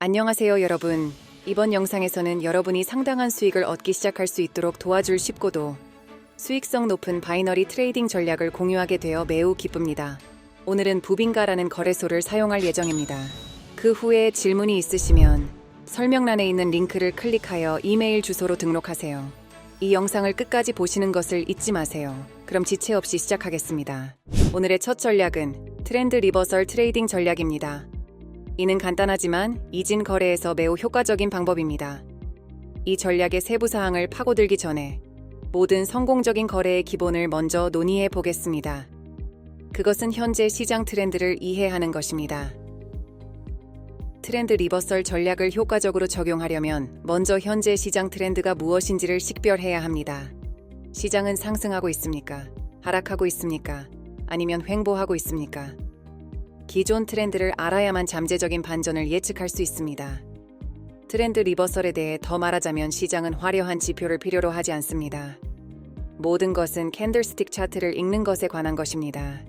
안녕하세요 여러분. 이번 영상에서는 여러분이 상당한 수익을 얻기 시작할 수 있도록 도와줄 쉽고도 수익성 높은 바이너리 트레이딩 전략을 공유하게 되어 매우 기쁩니다. 오늘은 부빙가라는 거래소를 사용할 예정입니다. 그 후에 질문이 있으시면 설명란에 있는 링크를 클릭하여 이메일 주소로 등록하세요. 이 영상을 끝까지 보시는 것을 잊지 마세요. 그럼 지체 없이 시작하겠습니다. 오늘의 첫 전략은 트렌드 리버설 트레이딩 전략입니다. 이는 간단하지만 이진 거래에서 매우 효과적인 방법입니다. 이 전략의 세부 사항을 파고들기 전에 모든 성공적인 거래의 기본을 먼저 논의해 보겠습니다. 그것은 현재 시장 트렌드를 이해하는 것입니다. 트렌드 리버설 전략을 효과적으로 적용하려면 먼저 현재 시장 트렌드가 무엇인지를 식별해야 합니다. 시장은 상승하고 있습니까? 하락하고 있습니까? 아니면 횡보하고 있습니까? 기존 트렌드를 알아야만 잠재적인 반전을 예측할 수 있습니다. 트렌드 리버설에 대해 더 말하자면 시장은 화려한 지표를 필요로 하지 않습니다. 모든 것은 캔들스틱 차트를 읽는 것에 관한 것입니다.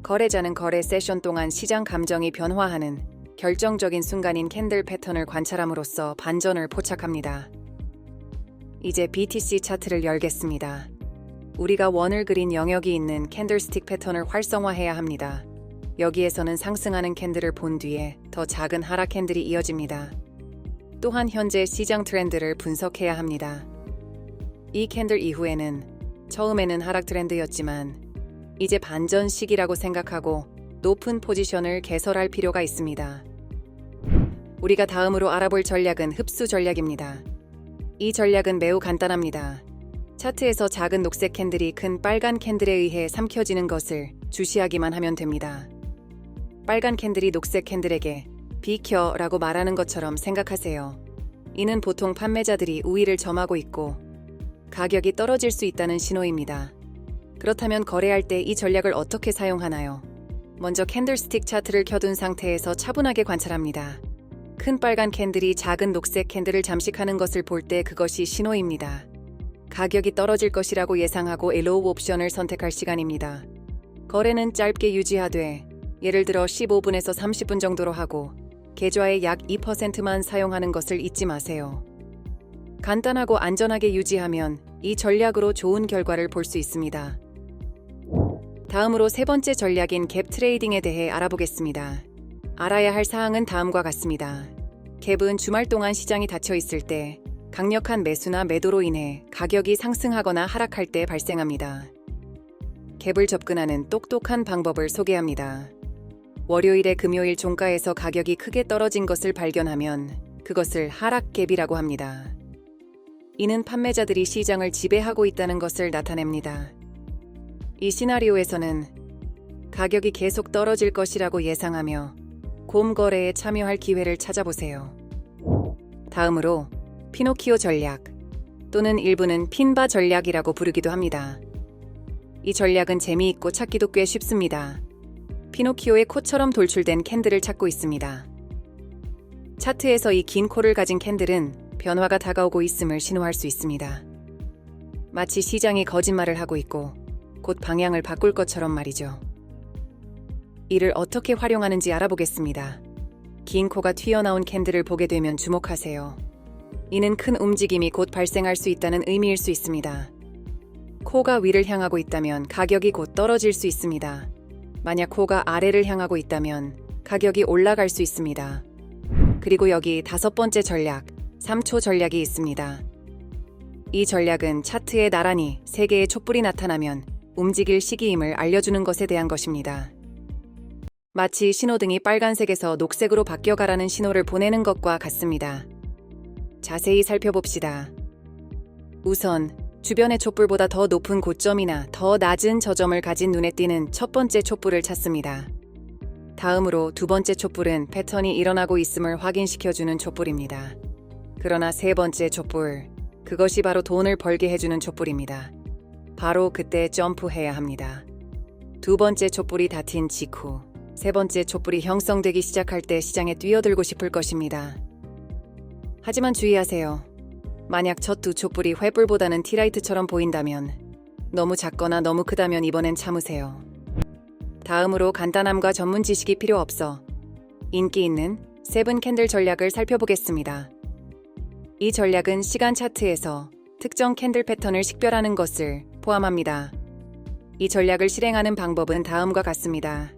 거래자는 거래 세션 동안 시장 감정이 변화하는 결정적인 순간인 캔들 패턴을 관찰함으로써 반전을 포착합니다. 이제 BTC 차트를 열겠습니다. 우리가 원을 그린 영역이 있는 캔들스틱 패턴을 활성화해야 합니다. 여기에서는 상승하는 캔들을 본 뒤에 더 작은 하락 캔들이 이어집니다. 또한 현재 시장 트렌드를 분석해야 합니다. 이 캔들 이후에는 처음에는 하락 트렌드였지만 이제 반전 시기라고 생각하고 높은 포지션을 개설할 필요가 있습니다. 우리가 다음으로 알아볼 전략은 흡수 전략입니다. 이 전략은 매우 간단합니다. 차트에서 작은 녹색 캔들이 큰 빨간 캔들에 의해 삼켜지는 것을 주시하기만 하면 됩니다. 빨간 캔들이 녹색 캔들에게 비켜 라고 말하는 것처럼 생각하세요. 이는 보통 판매자들이 우위를 점하고 있고 가격이 떨어질 수 있다는 신호입니다. 그렇다면 거래할 때 이 전략을 어떻게 사용하나요? 먼저 캔들스틱 차트를 켜둔 상태에서 차분하게 관찰합니다. 큰 빨간 캔들이 작은 녹색 캔들을 잠식하는 것을 볼 때 그것이 신호입니다. 가격이 떨어질 것이라고 예상하고 엘로우 옵션을 선택할 시간입니다. 거래는 짧게 유지하되 예를 들어 15분에서 30분 정도로 하고 계좌의 약 2%만 사용하는 것을 잊지 마세요. 간단하고 안전하게 유지하면 이 전략으로 좋은 결과를 볼 수 있습니다. 다음으로 세 번째 전략인 갭 트레이딩에 대해 알아보겠습니다. 알아야 할 사항은 다음과 같습니다. 갭은 주말 동안 시장이 닫혀 있을 때 강력한 매수나 매도로 인해 가격이 상승하거나 하락할 때 발생합니다. 갭을 접근하는 똑똑한 방법을 소개합니다. 월요일에 금요일 종가에서 가격이 크게 떨어진 것을 발견하면 그것을 하락 갭이라고 합니다. 이는 판매자들이 시장을 지배하고 있다는 것을 나타냅니다. 이 시나리오에서는 가격이 계속 떨어질 것이라고 예상하며 곰 거래에 참여할 기회를 찾아보세요. 다음으로 피노키오 전략 또는 일부는 핀바 전략이라고 부르기도 합니다. 이 전략은 재미있고 찾기도 꽤 쉽습니다. 피노키오의 코처럼 돌출된 캔들을 찾고 있습니다. 차트에서 이 긴 코를 가진 캔들은 변화가 다가오고 있음을 신호할 수 있습니다. 마치 시장이 거짓말을 하고 있고 곧 방향을 바꿀 것처럼 말이죠. 이를 어떻게 활용하는지 알아보겠습니다. 긴 코가 튀어나온 캔들을 보게 되면 주목하세요. 이는 큰 움직임이 곧 발생할 수 있다는 의미일 수 있습니다. 코가 위를 향하고 있다면 가격이 곧 떨어질 수 있습니다. 만약 코가 아래를 향하고 있다면 가격이 올라갈 수 있습니다. 그리고 여기 다섯 번째 전략, 3초 전략이 있습니다. 이 전략은 차트에 나란히 3개의 촛불이 나타나면 움직일 시기임을 알려주는 것에 대한 것입니다. 마치 신호등이 빨간색에서 녹색으로 바뀌어가라는 신호를 보내는 것과 같습니다. 자세히 살펴봅시다. 우선 주변의 촛불보다 더 높은 고점이나 더 낮은 저점을 가진 눈에 띄는 첫 번째 촛불을 찾습니다. 다음으로 두 번째 촛불은 패턴이 일어나고 있음을 확인시켜주는 촛불입니다. 그러나 세 번째 촛불, 그것이 바로 돈을 벌게 해주는 촛불입니다. 바로 그때 점프해야 합니다. 두 번째 촛불이 닫힌 직후, 세 번째 촛불이 형성되기 시작할 때 시장에 뛰어들고 싶을 것입니다. 하지만 주의하세요. 만약 첫 두 촛불이 횃불보다는 티라이트처럼 보인다면, 너무 작거나 너무 크다면 이번엔 참으세요. 다음으로 간단함과 전문 지식이 필요 없어 인기 있는 세븐 캔들 전략을 살펴보겠습니다. 이 전략은 시간 차트에서 특정 캔들 패턴을 식별하는 것을 포함합니다. 이 전략을 실행하는 방법은 다음과 같습니다.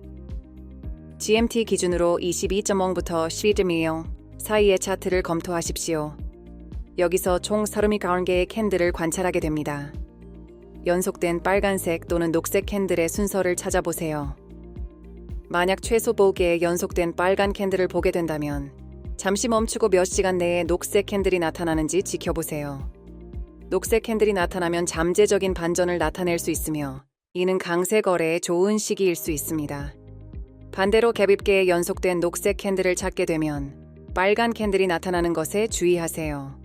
GMT 기준으로 22.0부터 12.0 사이의 차트를 검토하십시오. 여기서 총 39개의 캔들을 관찰하게 됩니다. 연속된 빨간색 또는 녹색 캔들의 순서를 찾아보세요. 만약 최소 보기에 연속된 빨간 캔들을 보게 된다면 잠시 멈추고 몇 시간 내에 녹색 캔들이 나타나는지 지켜보세요. 녹색 캔들이 나타나면 잠재적인 반전을 나타낼 수 있으며 이는 강세 거래에 좋은 시기일 수 있습니다. 반대로 갭입계에 연속된 녹색 캔들을 찾게 되면 빨간 캔들이 나타나는 것에 주의하세요.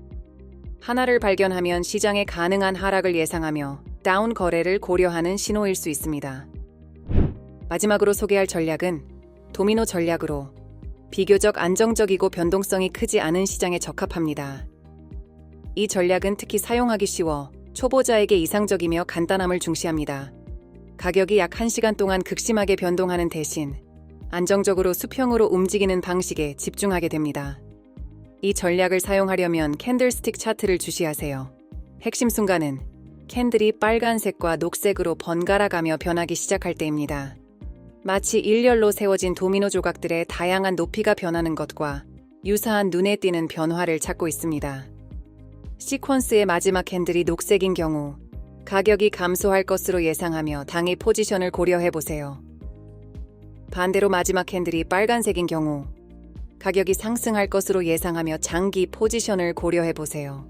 하나를 발견하면 시장의 가능한 하락을 예상하며 다운 거래를 고려하는 신호일 수 있습니다. 마지막으로 소개할 전략은 도미노 전략으로 비교적 안정적이고 변동성이 크지 않은 시장에 적합합니다. 이 전략은 특히 사용하기 쉬워 초보자에게 이상적이며 간단함을 중시합니다. 가격이 약 1시간 동안 극심하게 변동하는 대신 안정적으로 수평으로 움직이는 방식에 집중하게 됩니다. 이 전략을 사용하려면 캔들스틱 차트를 주시하세요. 핵심 순간은 캔들이 빨간색과 녹색으로 번갈아가며 변하기 시작할 때입니다. 마치 일렬로 세워진 도미노 조각들의 다양한 높이가 변하는 것과 유사한 눈에 띄는 변화를 찾고 있습니다. 시퀀스의 마지막 캔들이 녹색인 경우 가격이 감소할 것으로 예상하며 당일 포지션을 고려해 보세요. 반대로 마지막 캔들이 빨간색인 경우 가격이 상승할 것으로 예상하며 장기 포지션을 고려해 보세요.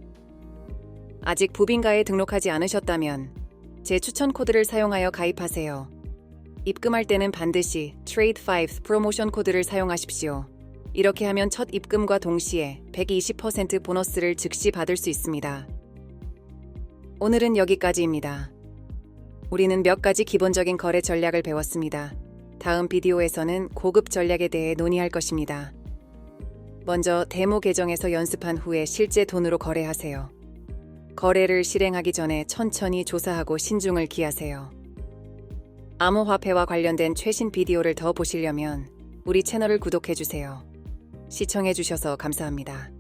아직 부빈가에 등록하지 않으셨다면 제 추천 코드를 사용하여 가입하세요. 입금할 때는 반드시 Trade5 프로모션 코드를 사용하십시오. 이렇게 하면 첫 입금과 동시에 120% 보너스를 즉시 받을 수 있습니다. 오늘은 여기까지입니다. 우리는 몇 가지 기본적인 거래 전략을 배웠습니다. 다음 비디오에서는 고급 전략에 대해 논의할 것입니다. 먼저 데모 계정에서 연습한 후에 실제 돈으로 거래하세요. 거래를 실행하기 전에 천천히 조사하고 신중을 기하세요. 암호화폐와 관련된 최신 비디오를 더 보시려면 우리 채널을 구독해주세요. 시청해주셔서 감사합니다.